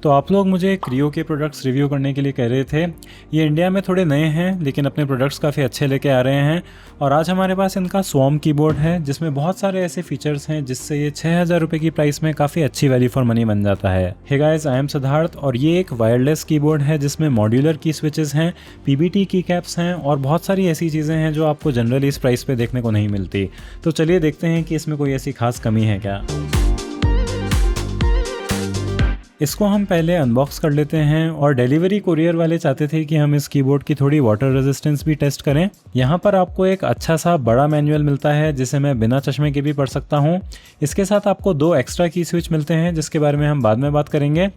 तो आप लोग मुझे क्रियो के प्रोडक्ट्स रिव्यू करने के लिए कह रहे थे। ये इंडिया में थोड़े नए हैं लेकिन अपने प्रोडक्ट्स काफ़ी अच्छे लेके आ रहे हैं। और आज हमारे पास इनका स्वॉर्म कीबोर्ड है जिसमें बहुत सारे ऐसे फीचर्स हैं जिससे ये 6000 रुपये की प्राइस में काफ़ी अच्छी वैल्यू फॉर मनी बन जाता है। Hey guys, I am Siddharth और ये एक वायरलेस कीबोर्ड है जिसमें मॉड्यूलर की स्विचेस हैं, पीबीटी की कैप्स हैं और बहुत सारी ऐसी चीज़ें हैं जो आपको जनरली इस प्राइस पे देखने को नहीं मिलती। तो चलिए देखते हैं कि इसमें कोई ऐसी खास कमी है क्या। इसको हम पहले अनबॉक्स कर लेते हैं और डिलीवरी कुरियर वाले चाहते थे कि हम इस कीबोर्ड की थोड़ी वाटर रेजिस्टेंस भी टेस्ट करें। यहाँ पर आपको एक अच्छा सा बड़ा मैनुअल मिलता है जिसे मैं बिना चश्मे के भी पढ़ सकता हूँ। इसके साथ आपको 2 एक्स्ट्रा की स्विच मिलते हैं जिसके बारे में हम बाद में बात करेंगे।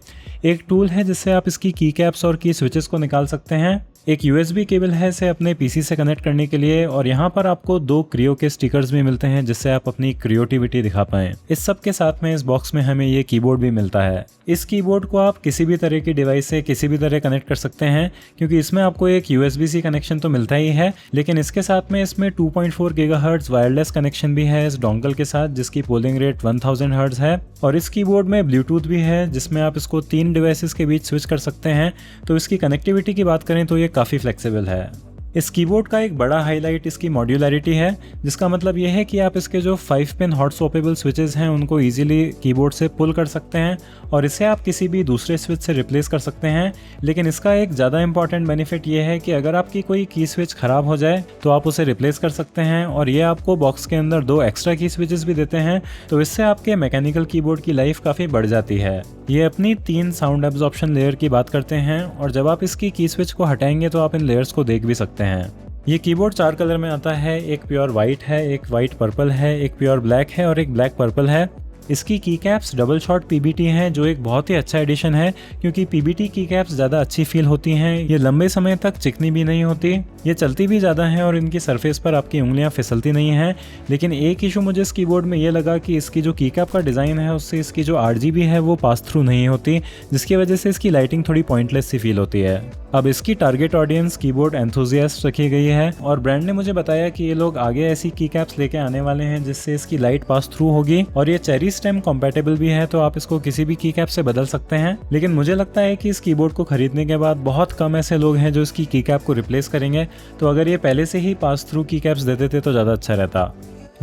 एक टूल है जिससे आप इसकी की कैप्स और की स्विचेस को निकाल सकते हैं। एक यूएसबी केबल है इसे अपने पीसी से कनेक्ट करने के लिए और यहाँ पर आपको 2 क्रियो के स्टिकर्स भी मिलते हैं जिससे आप अपनी क्रिएटिविटी दिखा पाएं। इस सब के साथ में इस बॉक्स में हमें ये कीबोर्ड भी मिलता है। इस कीबोर्ड को आप किसी भी तरह की डिवाइस से किसी भी तरह कनेक्ट कर सकते हैं क्योंकि इसमें आपको एक USB-C कनेक्शन तो मिलता ही है, लेकिन इसके साथ में इसमें 2.4 GHz वायरलेस कनेक्शन भी है इस डोंगल के साथ जिसकी पोलिंग रेट 1000 हर्ट्ज है। और इस कीबोर्ड में ब्लूटूथ भी है जिसमें आप इसको 3 डिवाइसेस के बीच स्विच कर सकते हैं। तो इसकी कनेक्टिविटी की बात करें तो ये काफ़ी फ्लेक्सिबल है। इस कीबोर्ड का एक बड़ा हाईलाइट इसकी मॉड्यूलैरिटी है, जिसका मतलब यह है कि आप इसके जो 5 पिन हॉट स्वैपेबल स्विचेस हैं उनको इजीली कीबोर्ड से पुल कर सकते हैं और इसे आप किसी भी दूसरे स्विच से रिप्लेस कर सकते हैं। लेकिन इसका एक ज़्यादा इंपॉर्टेंट बेनिफिट ये है कि अगर आपकी कोई की स्विच ख़राब हो जाए तो आप उसे रिप्लेस कर सकते हैं और ये आपको बॉक्स के अंदर 2 एक्स्ट्रा की स्विचेस भी देते हैं। तो इससे आपके मैकेनिकल कीबोर्ड की लाइफ काफ़ी बढ़ जाती है। ये अपनी 3 साउंड एब्जॉर्प्शन लेयर की बात करते हैं और जब आप इसकी की स्विच को हटाएंगे तो आप इन लेयर्स को देख भी सकते हैं। ये कीबोर्ड 4 कलर में आता है, एक प्योर वाइट है, एक वाइट पर्पल है, एक प्योर ब्लैक है और एक ब्लैक पर्पल है। इसकी की कैप्स डबल शॉट पीबीटी हैं जो एक बहुत ही अच्छा एडिशन है क्योंकि पीबीटी की कैप्स ज़्यादा अच्छी फील होती हैं। ये लंबे समय तक चिकनी भी नहीं होती, ये चलती भी ज़्यादा हैं और इनकी सरफेस पर आपकी उंगलियां फिसलती नहीं हैं। लेकिन एक इशू मुझे इस कीबोर्ड में ये लगा कि इसकी जो की कैप का डिज़ाइन है उससे इसकी जो RGB है वो पास थ्रू नहीं होती, जिसकी वजह से इसकी लाइटिंग थोड़ी पॉइंटलेस सी फील होती है। अब इसकी टारगेट ऑडियंस कीबोर्ड एंथुजियास्ट रखी गई है और ब्रांड ने मुझे बताया कि ये लोग आगे ऐसी की कैप्स लेके आने वाले हैं जिससे इसकी लाइट पास थ्रू होगी और ये चेरी स्टेम कॉम्पैटिबल भी है, तो आप इसको किसी भी की कैप से बदल सकते हैं। लेकिन मुझे लगता है कि इस कीबोर्ड को खरीदने के बाद बहुत कम ऐसे लोग हैं जो इसकी की कैप को रिप्लेस करेंगे, तो अगर ये पहले से ही पास थ्रू की कैप्स दे देते तो ज़्यादा अच्छा रहता।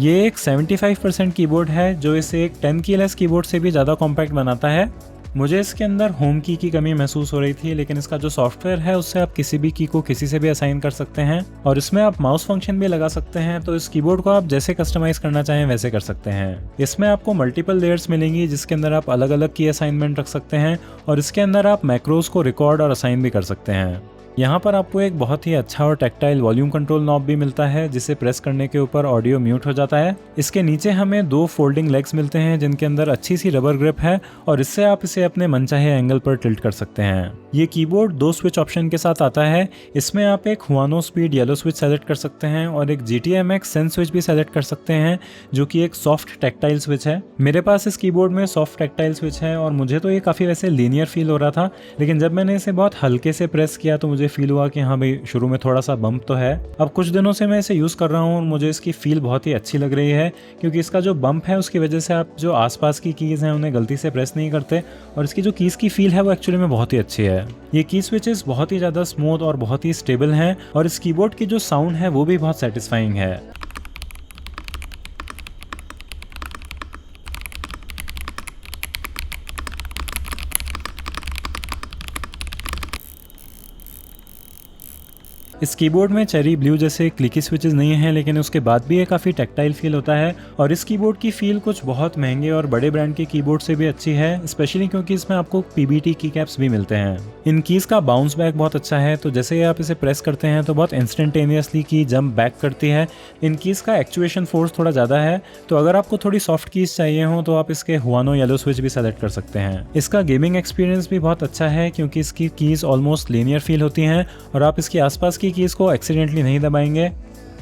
ये एक 75% कीबोर्ड है जो इसे एक 10 कीलेस कीबोर्ड से भी ज़्यादा कॉम्पैक्ट बनाता है। मुझे इसके अंदर होम की कमी महसूस हो रही थी, लेकिन इसका जो सॉफ्टवेयर है उससे आप किसी भी की को किसी से भी असाइन कर सकते हैं और इसमें आप माउस फंक्शन भी लगा सकते हैं। तो इस कीबोर्ड को आप जैसे कस्टमाइज करना चाहें वैसे कर सकते हैं। इसमें आपको मल्टीपल लेयर्स मिलेंगी जिसके अंदर आप अलग अलग की असाइनमेंट रख सकते हैं और इसके अंदर आप मैक्रोज को रिकॉर्ड और असाइन भी कर सकते हैं। यहाँ पर आपको एक बहुत ही अच्छा और टैक्टाइल वॉल्यूम कंट्रोल नॉब भी मिलता है जिसे प्रेस करने के ऊपर ऑडियो म्यूट हो जाता है। इसके नीचे हमें 2 फोल्डिंग लेग्स मिलते हैं जिनके अंदर अच्छी सी रबर ग्रिप है और इससे आप इसे अपने मनचाहे एंगल पर टिल्ट कर सकते हैं। ये कीबोर्ड 2 स्विच ऑप्शन के साथ आता है। इसमें आप एक हुआनो स्पीड येलो स्विच सेलेक्ट कर सकते हैं और एक GTMX सेंस स्विच भी सेलेक्ट कर सकते हैं जो कि एक सॉफ्ट टैक्टाइल स्विच है। मेरे पास इस कीबोर्ड में सॉफ्ट टैक्टाइल स्विच है और मुझे तो ये काफ़ी वैसे लीनियर फील हो रहा था, लेकिन जब मैंने इसे बहुत हल्के से प्रेस किया तो मुझे फील हुआ कि हाँ भाई, शुरू में थोड़ा सा बम्प तो है। अब कुछ दिनों से मैं इसे यूज़ कर रहा हूँ और मुझे इसकी फील बहुत ही अच्छी लग रही है क्योंकि इसका जो बम्प है उसकी वजह से आप जो आसपास की कीज़ हैं उन्हें गलती से प्रेस नहीं करते और इसकी जो कीज़ की फील है वो एक्चुअली में बहुत ही अच्छी है। ये की स्विचेस बहुत ही ज़्यादा स्मूथ और बहुत ही स्टेबल हैं और इस कीबोर्ड की जो साउंड है वो भी बहुत सेटिस्फाइंग है। इस कीबोर्ड में चेरी ब्लू जैसे क्लिकी स्विचेस नहीं हैं, लेकिन उसके बाद भी ये काफ़ी टैक्टाइल फील होता है और इस कीबोर्ड की फील कुछ बहुत महंगे और बड़े ब्रांड के कीबोर्ड से भी अच्छी है, स्पेशली क्योंकि इसमें आपको पीबीटी की कैप्स भी मिलते हैं। इन कीज़ का बाउंस बैक बहुत अच्छा है, तो जैसे ही आप इसे प्रेस करते हैं तो बहुत इंस्टेंटेनियसली की जंप बैक करती है। इन कीज़ का एक्चुएशन फोर्स थोड़ा ज़्यादा है, तो अगर आपको थोड़ी सॉफ्ट कीज़ चाहिए हो तो आप इसके हुआनो येलो स्विच भी सेलेक्ट कर सकते हैं। इसका गेमिंग एक्सपीरियंस भी बहुत अच्छा है क्योंकि इसकी कीज़ ऑलमोस्ट लीनियर फील होती हैं और आप इसके आसपास की कीज़ को एक्सीडेंटली नहीं दबाएंगे।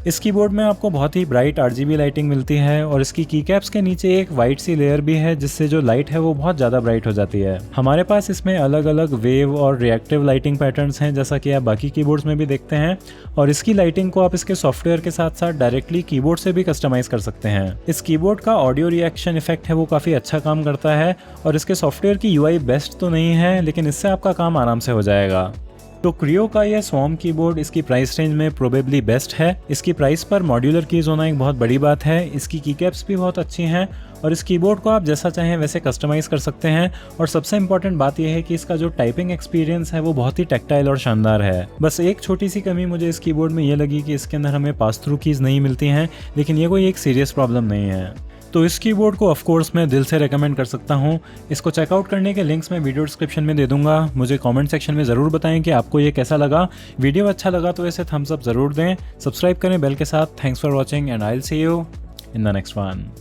इस कीबोर्ड में आपको बहुत ही ब्राइट RGB लाइटिंग मिलती है और इसकी की कैप्स के नीचे एक वाइट सी लेयर भी है जिससे जो लाइट है वो बहुत ज़्यादा ब्राइट हो जाती है। हमारे पास इसमें अलग अलग वेव और रिएक्टिव लाइटिंग पैटर्न्स हैं जैसा कि आप बाकी कीबोर्ड्स में भी देखते हैं, और इसकी लाइटिंग को आप इसके सॉफ्टवेयर के साथ साथ डायरेक्टली कीबोर्ड से भी कस्टमाइज कर सकते हैं। इस कीबोर्ड का ऑडियो रिएक्शन इफेक्ट है वो काफ़ी अच्छा काम करता है और इसके सॉफ्टवेयर की UI बेस्ट तो नहीं है, लेकिन इससे आपका काम आराम से हो जाएगा। तो क्रियो का यह स्वॉर्म कीबोर्ड इसकी प्राइस रेंज में प्रोबेबली बेस्ट है। इसकी प्राइस पर मॉड्यूलर कीज होना एक बहुत बड़ी बात है। इसकी की कैप्स भी बहुत अच्छी हैं और इस कीबोर्ड को आप जैसा चाहें वैसे कस्टमाइज कर सकते हैं, और सबसे इंपॉर्टेंट बात यह है कि इसका जो टाइपिंग एक्सपीरियंस है वो बहुत ही टैक्टाइल और शानदार है। बस एक छोटी सी कमी मुझे इस कीबोर्ड में ये लगी कि इसके अंदर हमें पास थ्रू कीज नहीं मिलती हैं, लेकिन ये कोई एक सीरियस प्रॉब्लम नहीं है। तो इस कीबोर्ड को ऑफ कोर्स मैं दिल से रेकमेंड कर सकता हूँ। इसको चेकआउट करने के लिंक्स मैं वीडियो डिस्क्रिप्शन में दे दूंगा। मुझे कमेंट सेक्शन में ज़रूर बताएं कि आपको ये कैसा लगा। वीडियो अच्छा लगा तो इसे थम्स अप ज़रूर दें, सब्सक्राइब करें बेल के साथ। Thanks for watching and I will see you in the next one.